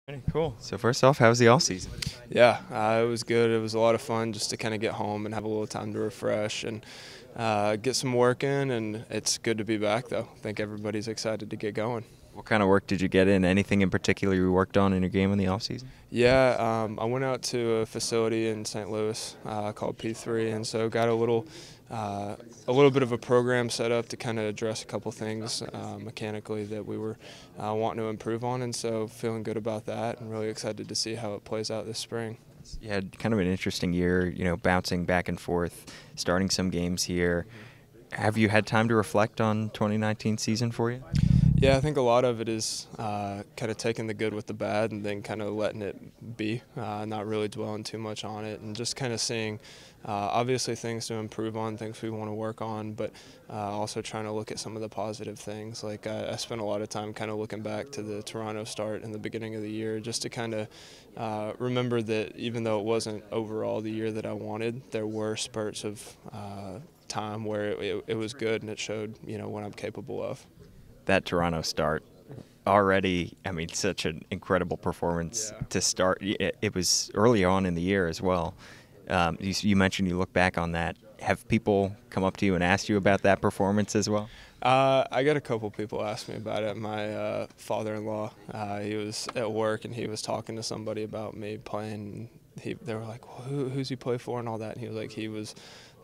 Pretty cool. So first off, how was the off season? Yeah, it was good. It was a lot of fun just to kind of get home and have a little time to refresh and get some work in. And it's good to be back, though. I think everybody's excited to get going. What kind of work did you get in? Anything in particular you worked on in your game in the off season? Yeah, I went out to a facility in St. Louis called P3, and so got a little bit of a program set up to kind of address a couple things mechanically that we were wanting to improve on, and so feeling good about that and really excited to see how it plays out this spring. You had kind of an interesting year, bouncing back and forth, starting some games here. Have you had time to reflect on 2019 season for you? Yeah, I think a lot of it is kind of taking the good with the bad and then kind of letting it be, not really dwelling too much on it, and just kind of seeing obviously things to improve on, things we want to work on, but also trying to look at some of the positive things. Like I spent a lot of time kind of looking back to the Toronto start in the beginning of the year just to kind of remember that even though it wasn't overall the year that I wanted, there were spurts of time where it was good and it showed, what I'm capable of. That Toronto start already, I mean, such an incredible performance to start. It was early on in the year as well. You mentioned you look back on that. Have people come up to you and asked you about that performance as well? I got a couple people ask me about it. My father-in-law, he was at work and he was talking to somebody about me playing. They were like, well, who's he play for and all that? And he was like, he was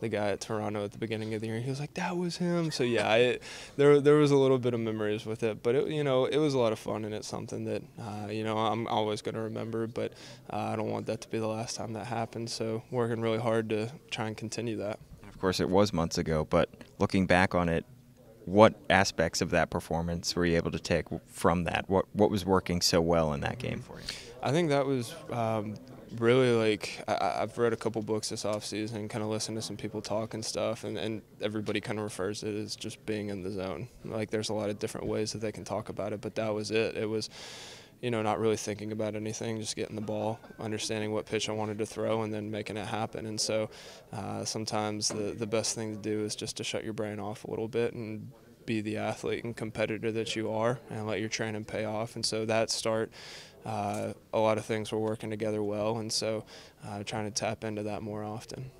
the guy at Toronto at the beginning of the year. He was like, that was him. So yeah, there was a little bit of memories with it, but it was a lot of fun, and it's something that I'm always going to remember. But I don't want that to be the last time that happens. So working really hard to try and continue that. And of course, it was months ago, but looking back on it, what aspects of that performance were you able to take from that? What was working so well in that game for you? I think that was really like I've read a couple books this offseason and kind of listened to some people talk and stuff, and everybody kind of refers to it as just being in the zone. Like there's a lot of different ways that they can talk about it, but that was it. It was not really thinking about anything, just getting the ball, understanding what pitch I wanted to throw, and then making it happen. And so sometimes the best thing to do is just to shut your brain off a little bit and be the athlete and competitor that you are and let your training pay off. And so that start, a lot of things were working together well, and so trying to tap into that more often.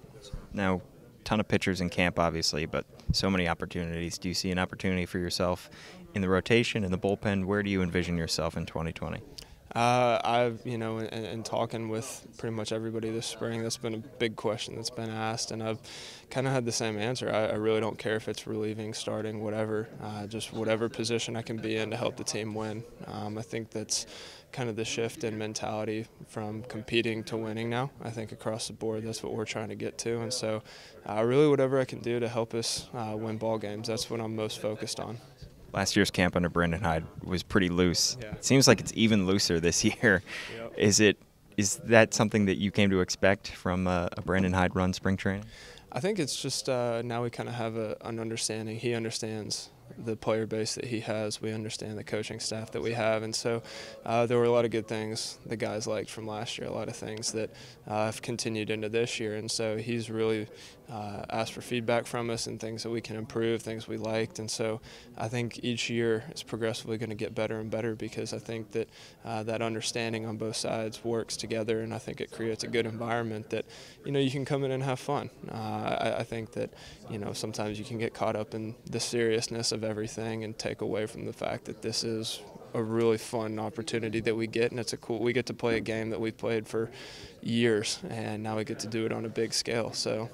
Now, ton of pitchers in camp, obviously, but so many opportunities. Do you see an opportunity for yourself in the rotation, in the bullpen? Where do you envision yourself in 2020? In talking with pretty much everybody this spring, that's been a big question that's been asked, and I've kind of had the same answer. I really don't care if it's relieving, starting, whatever, just whatever position I can be in to help the team win. I think that's kind of the shift in mentality from competing to winning now. I think across the board, that's what we're trying to get to, and so really whatever I can do to help us win ball games, that's what I'm most focused on. Last year's camp under Brandon Hyde was pretty loose. Yeah. It seems like it's even looser this year. Yep. Is that something that you came to expect from a Brandon Hyde run spring training? I think it's just now we kind of have an understanding. He understands the player base that he has. We understand the coaching staff that we have. And so there were a lot of good things the guys liked from last year, a lot of things that have continued into this year. And so he's really asked for feedback from us and things that we can improve, things we liked. And so I think each year is progressively going to get better and better because I think that that understanding on both sides works together, and I think it creates a good environment that, you can come in and have fun. I think that, sometimes you can get caught up in the seriousness of everything and take away from the fact that this is a really fun opportunity that we get, and we get to play a game that we've played for years, and now we get to do it on a big scale. So